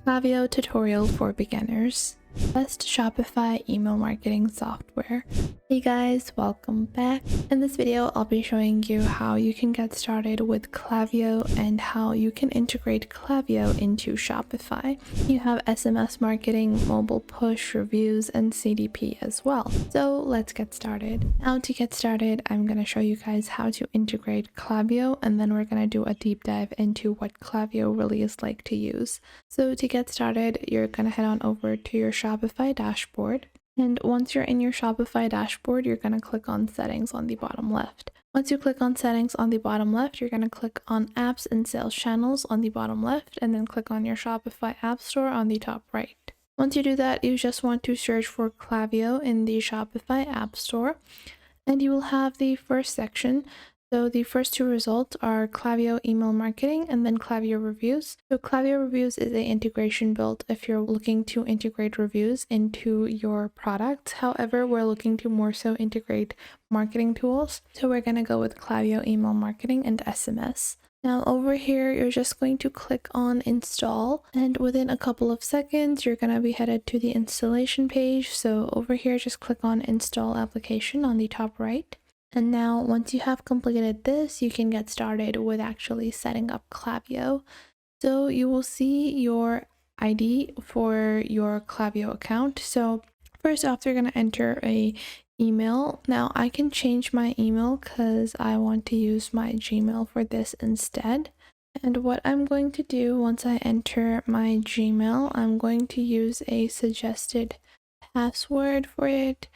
Klaviyo tutorial for beginners. Best Shopify email marketing software. Hey guys, welcome back. In this video, I'll be showing you how you can get started with Klaviyo and how you can integrate Klaviyo into Shopify. You have SMS marketing, mobile push, reviews, and CDP as well. So let's get started. Now to get started, I'm going to show you guys how to integrate Klaviyo, and then we're going to do a deep dive into what Klaviyo really is like to use. So to get started, you're going to head on over to your Shopify dashboard. And once you're in your Shopify dashboard, you're going to click on settings on the bottom left. Once you click on settings on the bottom left, you're going to click on apps and sales channels on the bottom left, and then click on your Shopify app store on the top right. Once you do that, you just want to search for Klaviyo in the Shopify app store, and you will have the first section. So the first two results are Klaviyo email marketing and then Klaviyo reviews. So Klaviyo reviews is an integration built if you're looking to integrate reviews into your products. However, we're looking to more so integrate marketing tools. So we're going to go with Klaviyo email marketing and SMS. Now over here, you're just going to click on install, and within a couple of seconds, you're going to be headed to the installation page. So over here, just click on install application on the top right. And now once you have completed this, you can get started with actually setting up Klaviyo. So you will see your ID for your Klaviyo account. So first off, you're going to enter a email. Now I can change my email because I want to use my Gmail for this instead. And what I'm going to do once I enter my Gmail, I'm going to use a suggested password for it.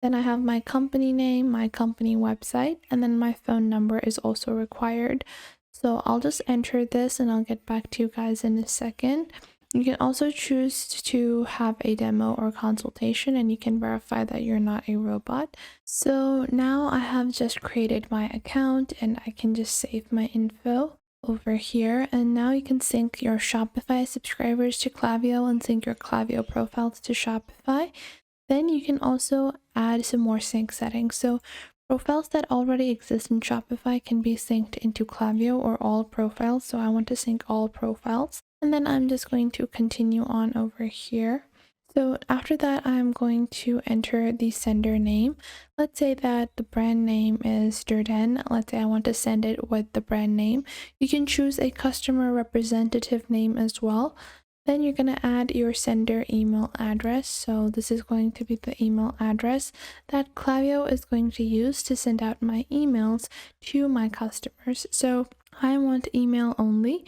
Then I have my company name, my company website, and then my phone number is also required. So I'll just enter this and I'll get back to you guys in a second. You can also choose to have a demo or consultation, and you can verify that you're not a robot. So now I have just created my account and I can just save my info over here. And now you can sync your Shopify subscribers to Klaviyo and sync your Klaviyo profiles to Shopify. Then you can also add some more sync settings. So profiles that already exist in Shopify can be synced into Klaviyo or all profiles. So I want to sync all profiles. And then I'm just going to continue on over here. So after that, I'm going to enter the sender name. Let's say that the brand name is Durden. Let's say I want to send it with the brand name. You can choose a customer representative name as well. Then you're going to add your sender email address. So this is going to be the email address that Klaviyo is going to use to send out my emails to my customers. So I want email only.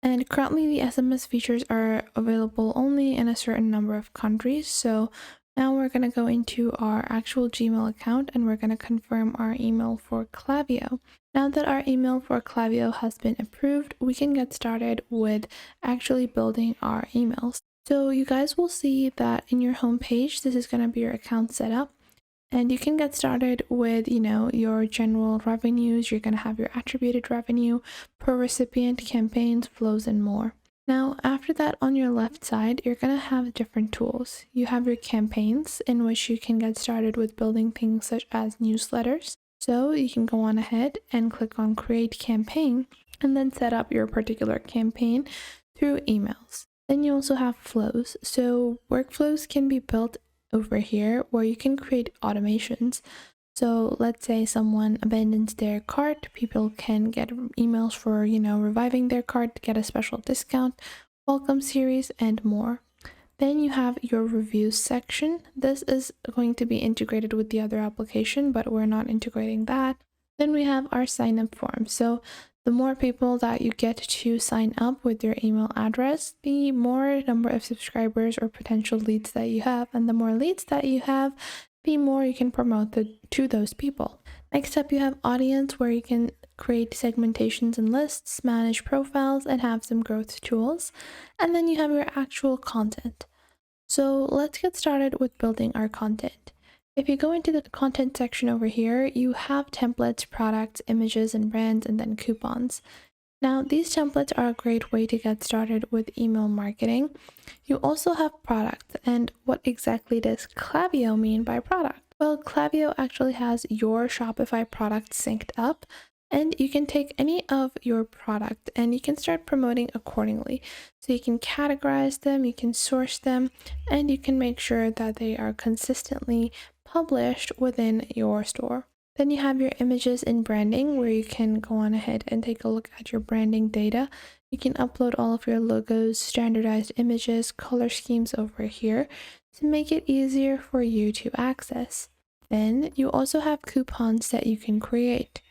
And currently the SMS features are available only in a certain number of countries. So now we're going to go into our actual Gmail account and we're going to confirm our email for Klaviyo. Now that our email for Klaviyo has been approved, we can get started with actually building our emails. So you guys will see that in your homepage, this is going to be your account setup. And you can get started with, your general revenues. You're going to have your attributed revenue, per recipient, campaigns, flows, and more. Now, after that, on your left side, you're going to have different tools. You have your campaigns, in which you can get started with building things such as newsletters. So you can go on ahead and click on create campaign and then set up your particular campaign through emails. Then you also have flows. So workflows can be built over here where you can create automations. So let's say someone abandons their cart, people can get emails for, reviving their cart, get a special discount, welcome series, and more. Then you have your reviews section. This is going to be integrated with the other application, but we're not integrating that. Then we have our sign up form. So the more people that you get to sign up with your email address, the more number of subscribers or potential leads that you have. And the more leads that you have, the more you can promote to those people. Next up, you have audience, where you can create segmentations and lists, manage profiles, and have some growth tools. And then you have your actual content. So let's get started with building our content. If you go into the content section over here, you have templates, products, images, and brands, and then coupons. Now, these templates are a great way to get started with email marketing. You also have products, and what exactly does Klaviyo mean by product? Well, Klaviyo actually has your Shopify product synced up, And you can take any of your product and you can start promoting accordingly. So you can categorize them, you can source them, and you can make sure that they are consistently published within your store. Then you have your images and branding, where you can go on ahead and take a look at your branding data. You can upload all of your logos, standardized images, color schemes over here to make it easier for you to access. Then you also have coupons that you can create.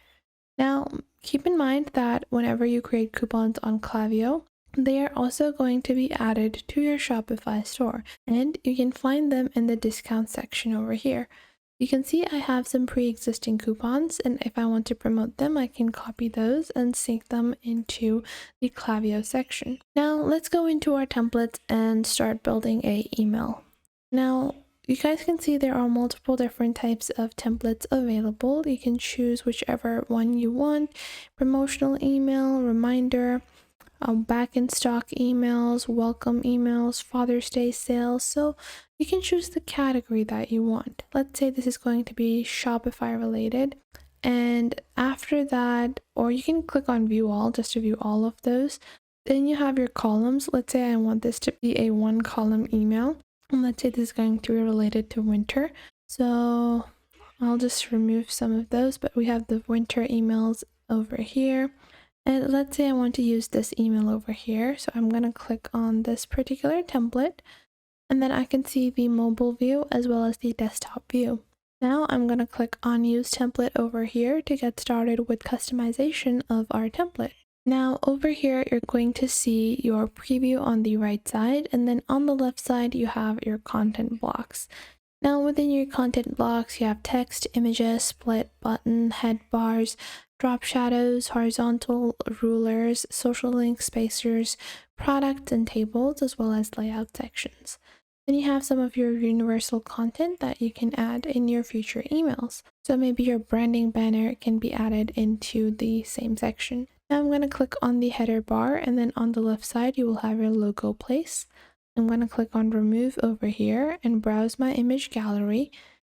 Now, keep in mind that whenever you create coupons on Klaviyo, they are also going to be added to your Shopify store, and you can find them in the discount section over here. You can see I have some pre-existing coupons, and if I want to promote them, I can copy those and sync them into the Klaviyo section. Now, let's go into our templates and start building a email. Now, you guys can see there are multiple different types of templates available. You can choose whichever one you want: promotional email, reminder, back in stock emails, welcome emails, Father's Day sales. So you can choose the category that you want. Let's say this is going to be Shopify related. And after that, or you can click on view all just to view all of those. Then you have your columns. Let's say I want this to be a 1-column email. And let's say this is going to be related to winter. So I'll just remove some of those, but we have the winter emails over here. And let's say I want to use this email over here. So I'm going to click on this particular template, and then I can see the mobile view as well as the desktop view. Now I'm going to click on use template over here to get started with customization of our template. Now over here, you're going to see your preview on the right side, and then on the left side, you have your content blocks. Now within your content blocks, you have text, images, split, button, head bars, drop shadows, horizontal rulers, social links, spacers, products and tables, as well as layout sections. Then you have some of your universal content that you can add in your future emails. So maybe your branding banner can be added into the same section. Now I'm going to click on the header bar, and then on the left side, you will have your logo place. I'm going to click on remove over here and browse my image gallery.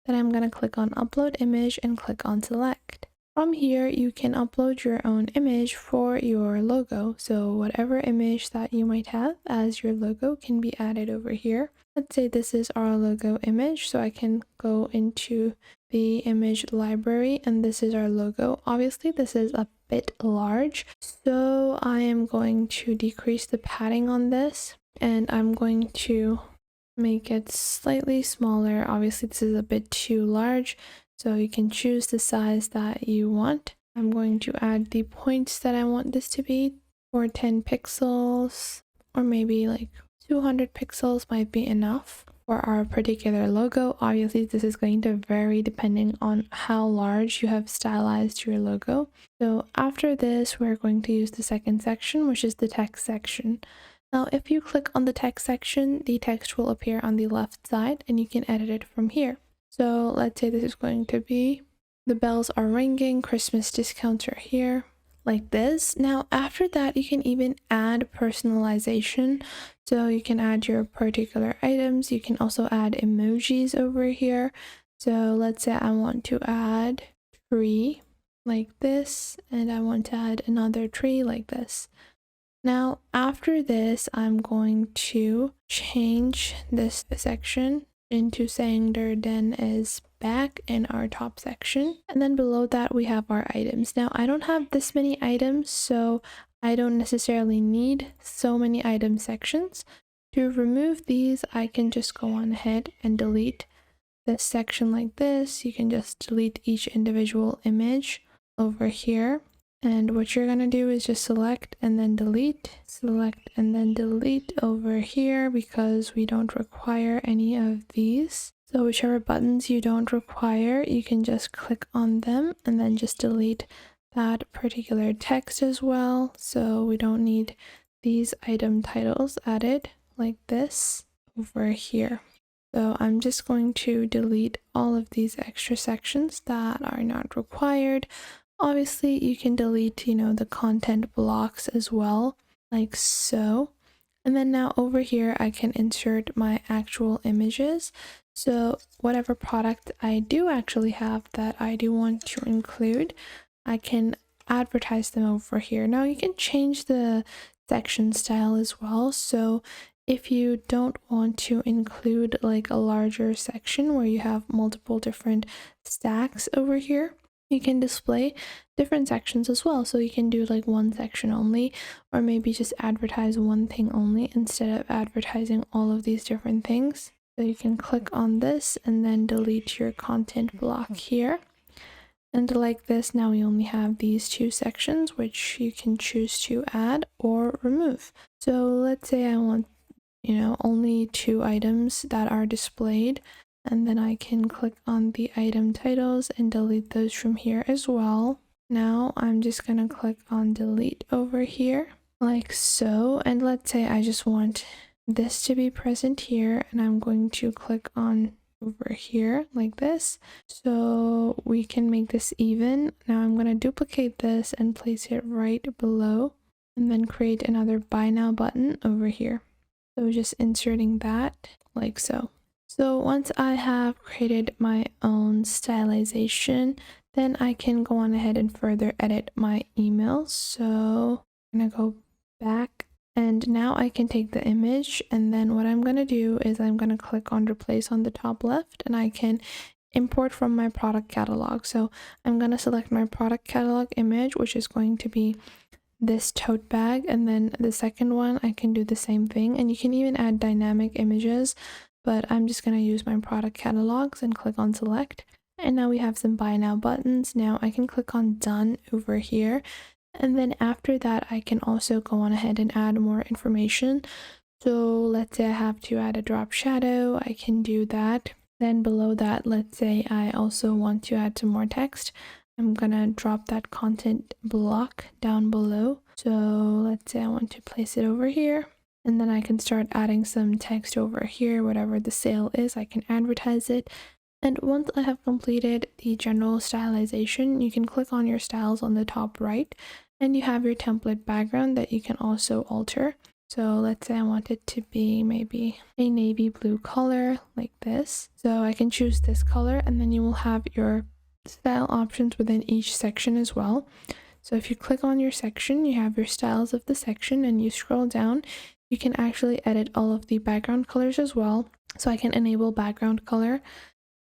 Then I'm going to click on upload image and click on select. From here, you can upload your own image for your logo. So whatever image that you might have as your logo can be added over here. Let's say this is our logo image. So I can go into the image library, and this is our logo. Obviously, this is a bit large. So I am going to decrease the padding on this, and I'm going to make it slightly smaller. Obviously, this is a bit too large. So you can choose the size that you want. I'm going to add the points that I want this to be, for 10 pixels, or maybe like 200 pixels might be enough for our particular logo. Obviously, this is going to vary depending on how large you have stylized your logo. So after this, we're going to use the second section, which is the text section. Now, if you click on the text section, the text will appear on the left side, and you can edit it from here. So let's say this is going to be, the bells are ringing, Christmas discounts are here, like this. Now after that, you can even add personalization. So you can add your particular items. You can also add emojis over here. So let's say I want to add tree like this, and I want to add another tree like this. Now after this, I'm going to change this section into saying their den is back in our top section, and then below that we have our items. Now I don't have this many items, so I don't necessarily need so many item sections. To remove these, I can just go on ahead and delete this section like this. You can just delete each individual image over here. And what you're going to do is just select and then delete, select and then delete over here, because we don't require any of these. So whichever buttons you don't require, you can just click on them and then just delete that particular text as well. So we don't need these item titles added like this over here. So I'm just going to delete all of these extra sections that are not required. Obviously, you can delete, the content blocks as well, like so. And then now over here, I can insert my actual images. So whatever product I do actually have that I do want to include, I can advertise them over here. Now you can change the section style as well. So if you don't want to include like a larger section where you have multiple different stacks over here, you can display different sections as well. So you can do like one section only, or maybe just advertise one thing only instead of advertising all of these different things. So you can click on this and then delete your content block here. And like this, now we only have these two sections, which you can choose to add or remove. So let's say I want, only 2 items that are displayed, and then I can click on the item titles and delete those from here as well. Now I'm just gonna click on delete over here like so, and let's say I just want this to be present here, and I'm going to click on over here like this, so we can make this even. Now I'm going to duplicate this and place it right below, and then create another buy now button over here. So just inserting that like so. So once I have created my own stylization, then I can go on ahead and further edit my email. So I'm gonna go back, and now I can take the image, and then what I'm going to do is I'm going to click on replace on the top left, and I can import from my product catalog. So I'm going to select my product catalog image, which is going to be this tote bag, and then the second one I can do the same thing, and you can even add dynamic images, but I'm just going to use my product catalogs and click on select. And now we have some buy now buttons. Now I can click on done over here. And then after that, I can also go on ahead and add more information. So let's say I have to add a drop shadow, I can do that. Then below that, let's say I also want to add some more text. I'm gonna drop that content block down below. So let's say I want to place it over here. And then I can start adding some text over here, whatever the sale is, I can advertise it. And once I have completed the general stylization, you can click on your styles on the top right, and you have your template background that you can also alter. So let's say I want it to be maybe a navy blue color like this. So I can choose this color, and then you will have your style options within each section as well. So if you click on your section, you have your styles of the section, and you scroll down, you can actually edit all of the background colors as well. So I can enable background color,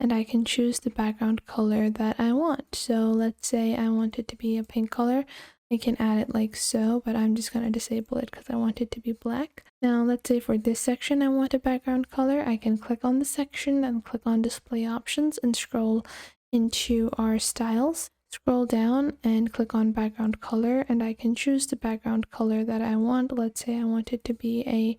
and I can choose the background color that I want. So let's say I want it to be a pink color. I can add it like so, but I'm just going to disable it because I want it to be black. Now let's say for this section I want a background color. I can click on the section and click on display options and scroll into our styles. Scroll down and click on background color, and I can choose the background color that I want. Let's say I want it to be a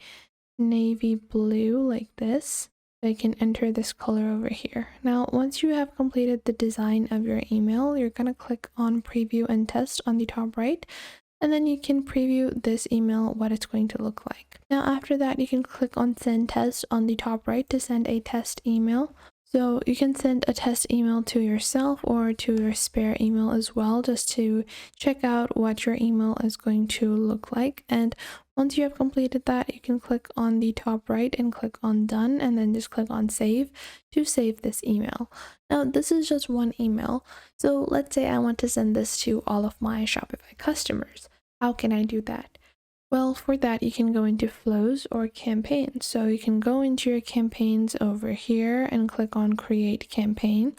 navy blue like this. I can enter this color over here. Now, once you have completed the design of your email, you're going to click on preview and test on the top right, and then you can preview this email, what it's going to look like. Now, after that, you can click on send test on the top right to send a test email. So you can send a test email to yourself or to your spare email as well, just to check out what your email is going to look like. And once you have completed that, you can click on the top right and click on done, and then just click on save to save this email. Now, this is just one email. So let's say I want to send this to all of my Shopify customers. How can I do that? Well, for that, you can go into flows or campaigns. So you can go into your campaigns over here and click on create campaign.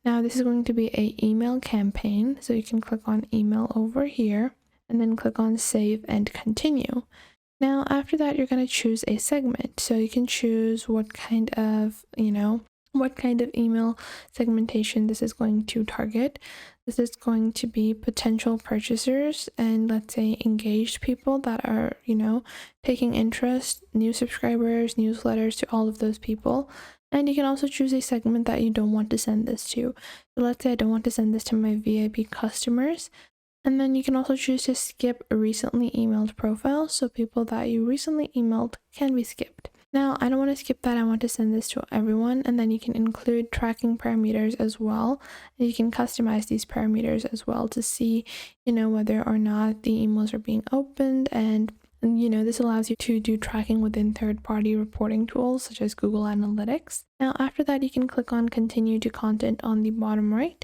Now this is going to be a email campaign. So you can click on email over here and then click on save and continue. Now after that, you're going to choose a segment. So you can choose what kind of, what kind of email segmentation this is going to target. This is going to be potential purchasers and let's say engaged people that are, taking interest, new subscribers, newsletters, to all of those people. And you can also choose a segment that you don't want to send this to. So let's say I don't want to send this to my VIP customers. And then you can also choose to skip recently emailed profiles. So people that you recently emailed can be skipped. Now, I don't want to skip that. I want to send this to everyone. And then you can include tracking parameters as well. And you can customize these parameters as well to see, whether or not the emails are being opened. And this allows you to do tracking within third-party reporting tools such as Google Analytics. Now, after that, you can click on continue to content on the bottom right.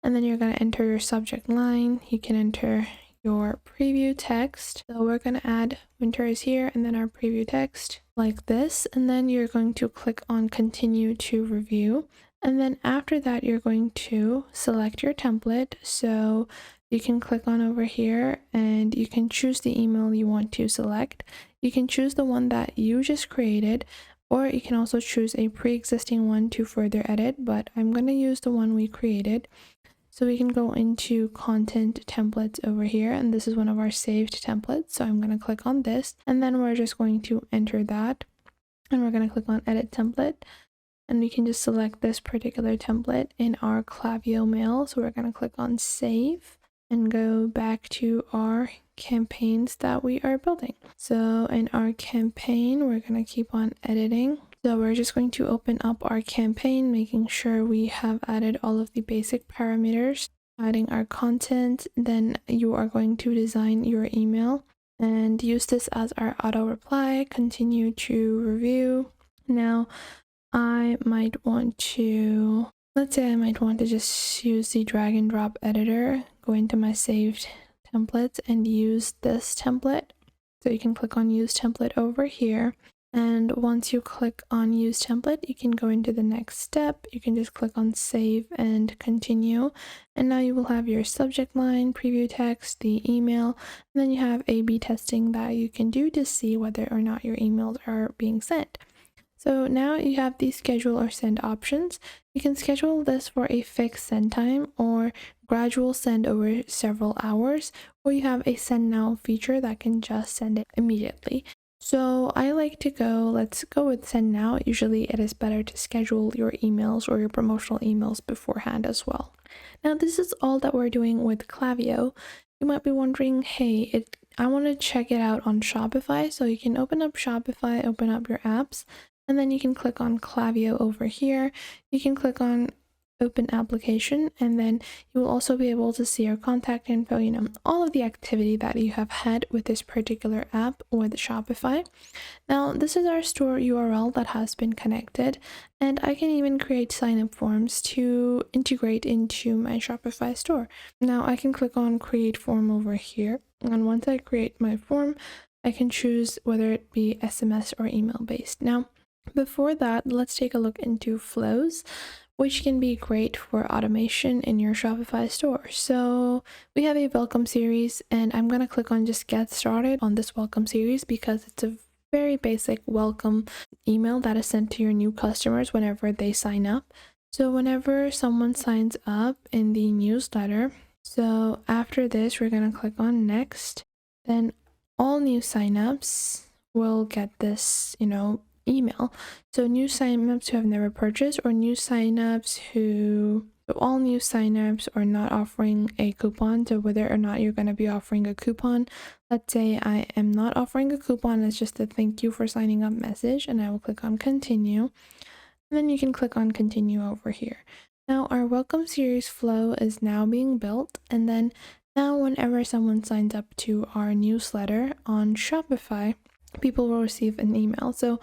and then you're going to enter your subject line. You can enter your preview text. So we're going to add winter is here and then our preview text like this, and then you're going to click on continue to review. And then after that, you're going to select your template. So you can click on over here and you can choose the email you want to select. You can choose the one that you just created, or you can also choose a pre-existing one to further edit, but I'm going to use the one we created. So we can go into content templates over here, and this is one of our saved templates. So I'm going to click on this, and then we're just going to enter that, and we're going to click on edit template, and we can just select this particular template in our Klaviyo mail. So we're going to click on save and go back to our campaigns that we are building. So in our campaign, we're going to keep on editing. So we're just going to open up our campaign, making sure we have added all of the basic parameters, adding our content. Then you are going to design your email and use this as our auto reply, continue to review. Now, let's say I might want to just use the drag and drop editor, go into my saved templates and use this template. So you can click on use template over here. And once you click on use template, you can go into the next step. You can just click on save and continue. And now you will have your subject line, preview text, the email, and then you have A/B testing that you can do to see whether or not your emails are being sent. So now you have the schedule or send options. You can schedule this for a fixed send time or gradual send over several hours, or you have a send now feature that can just send it immediately. So let's go with send now. Usually it is better to schedule your emails or your promotional emails beforehand as well. Now this is all that we're doing with Klaviyo. You might be wondering, hey, I want to check it out on Shopify. So you can open up Shopify, open up your apps, and then you can click on Klaviyo over here. You can click on open application, and then you will also be able to see your contact info, all of the activity that you have had with this particular app with Shopify. Now this is our store URL that has been connected, and I can even create sign up forms to integrate into my Shopify store. Now I can click on create form over here, and once I create my form, I can choose whether it be SMS or email based. Now before that, let's take a look into flows, which can be great for automation in your Shopify store. So we have a welcome series, and I'm going to click on just get started on this welcome series because it's a very basic welcome email that is sent to your new customers whenever they sign up. So whenever someone signs up in the newsletter, so after this, we're going to click on next, then all new signups will get this, email. So new signups who have never purchased, or new signups all new signups are not offering a coupon. So whether or not you're going to be offering a coupon, let's say I am not offering a coupon, it's just a thank you for signing up message, and I will click on continue, and then you can click on continue over here. Now our welcome series flow is now being built, and then now whenever someone signs up to our newsletter on Shopify, people will receive an email. So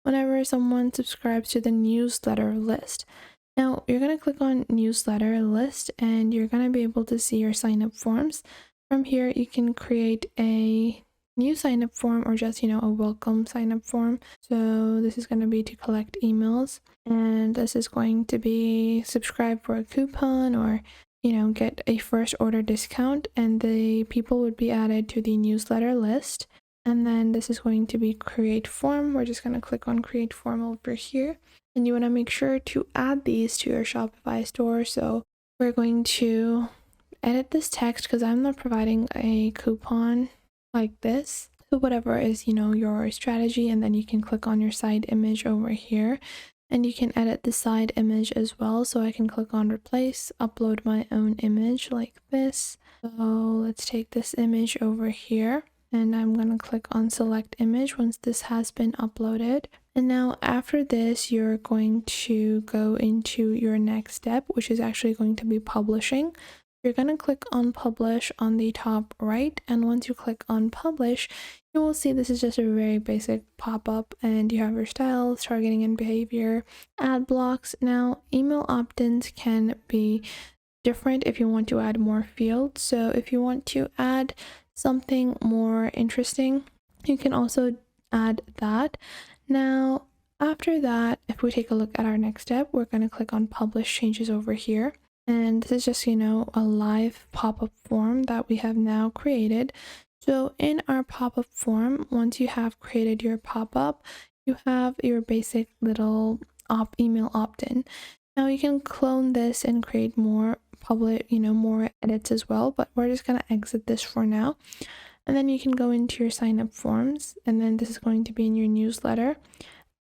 whenever someone subscribes to the newsletter list, now you're going to click on newsletter list, and you're going to be able to see your sign up forms. From here, you can create a new sign up form or just, a welcome sign up form. So this is going to be to collect emails, and this is going to be subscribe for a coupon or, get a first order discount, and the people would be added to the newsletter list. And then this is going to be create form. We're just going to click on create form over here. And you want to make sure to add these to your Shopify store. So we're going to edit this text because I'm not providing a coupon like this. So whatever is, your strategy. And then you can click on your side image over here. And you can edit the side image as well. So I can click on replace, upload my own image like this. So let's take this image over here. And I'm going to click on select image once this has been uploaded. And now after this, you're going to go into your next step, which is actually going to be publishing. You're going to click on publish on the top right. And once you click on publish, you will see this is just a very basic pop-up, and you have your styles, targeting and behavior, ad blocks. Now email opt-ins can be different if you want to add more fields. So if you want to add something more interesting, you can also add that. Now, after that, if we take a look at our next step, we're going to click on publish changes over here. And this is just, a live pop-up form that we have now created. So in our pop-up form, once you have created your pop-up, you have your basic little email opt-in. Now you can clone this and create more more edits as well, but we're just going to exit this for now. And then you can go into your sign up forms, and then this is going to be in your newsletter.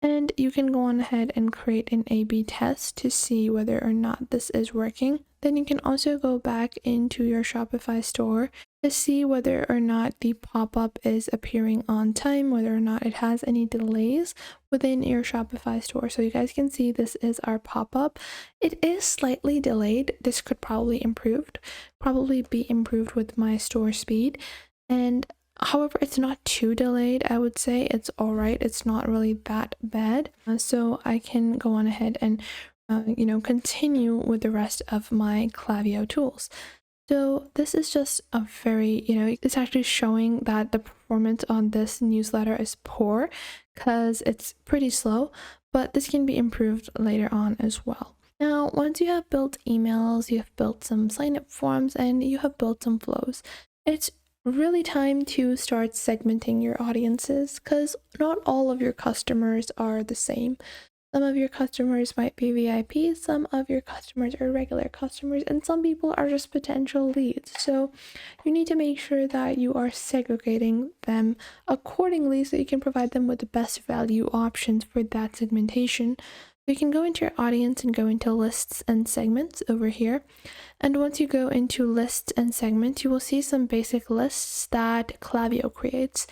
And you can go on ahead and create an A/B test to see whether or not this is working. Then you can also go back into your Shopify store to see whether or not the pop-up is appearing on time, whether or not it has any delays within your Shopify store. So you guys can see this is our pop-up. It is slightly delayed. This could probably be improved with my store speed. And however, it's not too delayed. I would say it's all right. It's not really that bad. So I can go on ahead and, continue with the rest of my Klaviyo tools. So this is just a very, it's actually showing that the performance on this newsletter is poor because it's pretty slow, but this can be improved later on as well. Now, once you have built emails, you have built some sign-up forms, and you have built some flows, it's really time to start segmenting your audiences, because not all of your customers are the same. Some of your customers might be VIPs, some of your customers are regular customers, and some people are just potential leads. So you need to make sure that you are segregating them accordingly so you can provide them with the best value options for that segmentation. You can go into your audience and go into lists and segments over here. And once you go into lists and segments, you will see some basic lists that Klaviyo creates.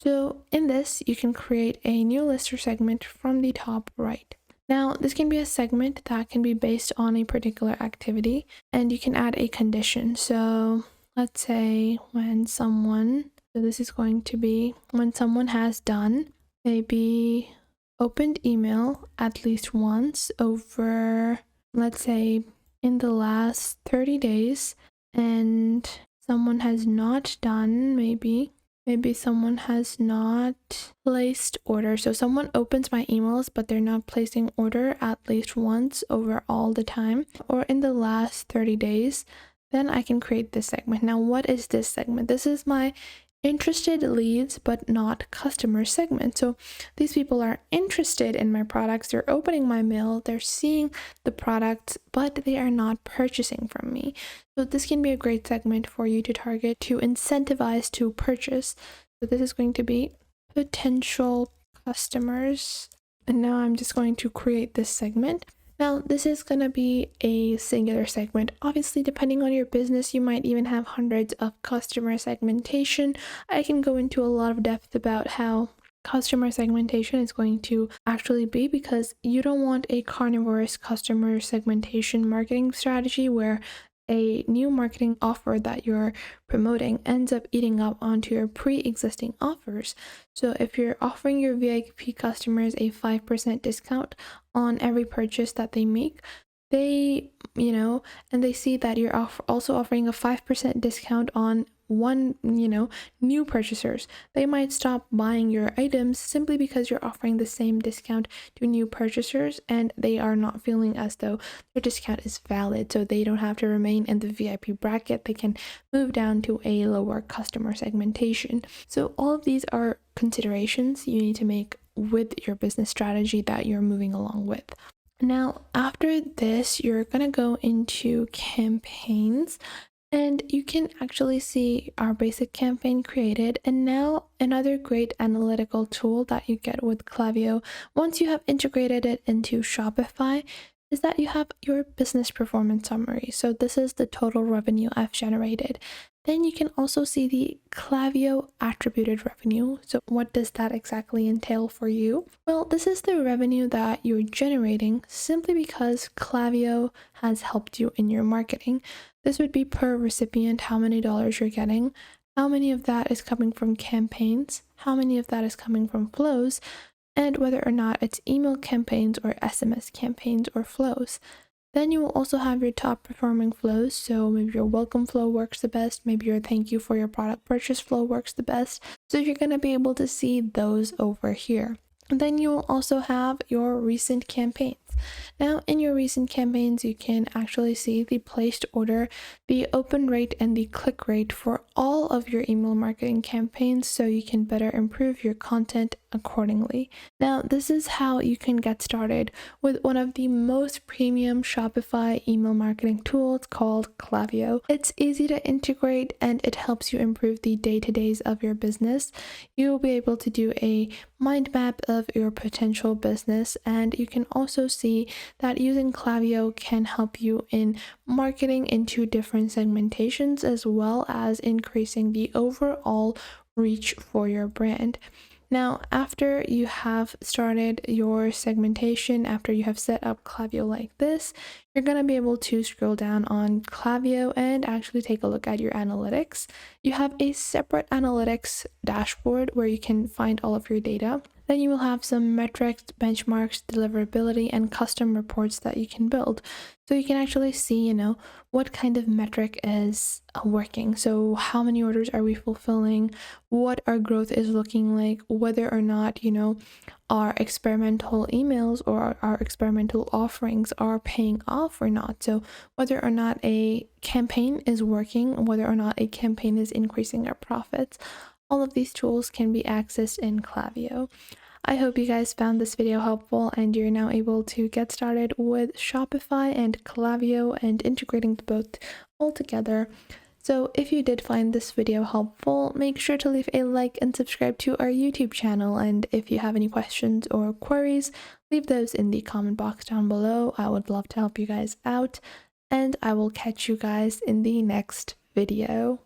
So in this, you can create a new list or segment from the top right. Now, this can be a segment that can be based on a particular activity, and you can add a condition. So let's say when someone has done maybe opened email at least once over, let's say, in the last 30 days, and someone has not done, maybe someone has not placed order. So someone opens my emails, but they're not placing order at least once over all the time, or in the last 30 days, then I can create this segment. Now, what is this segment? This is my interested leads but not customer segment. So these people are interested in my products, they're opening my mail, they're seeing the products, but they are not purchasing from me. So this can be a great segment for you to target to incentivize to purchase. So this is going to be potential customers, and now I'm just going to create this segment. Now, this is going to be a singular segment. Obviously, depending on your business, you might even have hundreds of customer segmentation. I can go into a lot of depth about how customer segmentation is going to actually be, because you don't want a carnivorous customer segmentation marketing strategy where a new marketing offer that you're promoting ends up eating up onto your pre-existing offers. So if you're offering your VIP customers a 5% discount on every purchase that they make, they, and they see that you're also offering a 5% discount on new purchasers, they might stop buying your items simply because you're offering the same discount to new purchasers, and they are not feeling as though their discount is valid. So they don't have to remain in the VIP bracket. They can move down to a lower customer segmentation. So all of these are considerations you need to make with your business strategy that you're moving along with. Now, after this, you're going to go into campaigns, and you can actually see our basic campaign created. And now another great analytical tool that you get with Klaviyo, once you have integrated it into Shopify, is that you have your business performance summary. So this is the total revenue I've generated. Then you can also see the Klaviyo attributed revenue. So what does that exactly entail for you? Well, this is the revenue that you're generating simply because Klaviyo has helped you in your marketing. This would be per recipient, how many dollars you're getting, how many of that is coming from campaigns, how many of that is coming from flows, and whether or not it's email campaigns or SMS campaigns or flows. Then you will also have your top performing flows. So maybe your welcome flow works the best, maybe your thank you for your product purchase flow works the best. So you're going to be able to see those over here. And then you will also have your recent campaigns. Now, in your recent campaigns, you can actually see the placed order, the open rate, and the click rate for all of your email marketing campaigns so you can better improve your content accordingly. Now, this is how you can get started with one of the most premium Shopify email marketing tools called Klaviyo. It's easy to integrate and it helps you improve the day-to-days of your business. You will be able to do a mind map of your potential business, and you can also see that using Klaviyo can help you in marketing into different segmentations as well as increasing the overall reach for your brand. Now, after you have started your segmentation, after you have set up Klaviyo like this, you're going to be able to scroll down on Klaviyo and actually take a look at your analytics. You have a separate analytics dashboard where you can find all of your data. Then you will have some metrics, benchmarks, deliverability, and custom reports that you can build. So you can actually see, what kind of metric is working. So how many orders are we fulfilling? What our growth is looking like? Whether or not, our experimental emails or our experimental offerings are paying off or not. So whether or not a campaign is working, whether or not a campaign is increasing our profits, all of these tools can be accessed in Klaviyo. I hope you guys found this video helpful and you're now able to get started with Shopify and Klaviyo and integrating the both all together. So if you did find this video helpful, make sure to leave a like and subscribe to our YouTube channel. And if you have any questions or queries, leave those in the comment box down below. I would love to help you guys out, and I will catch you guys in the next video.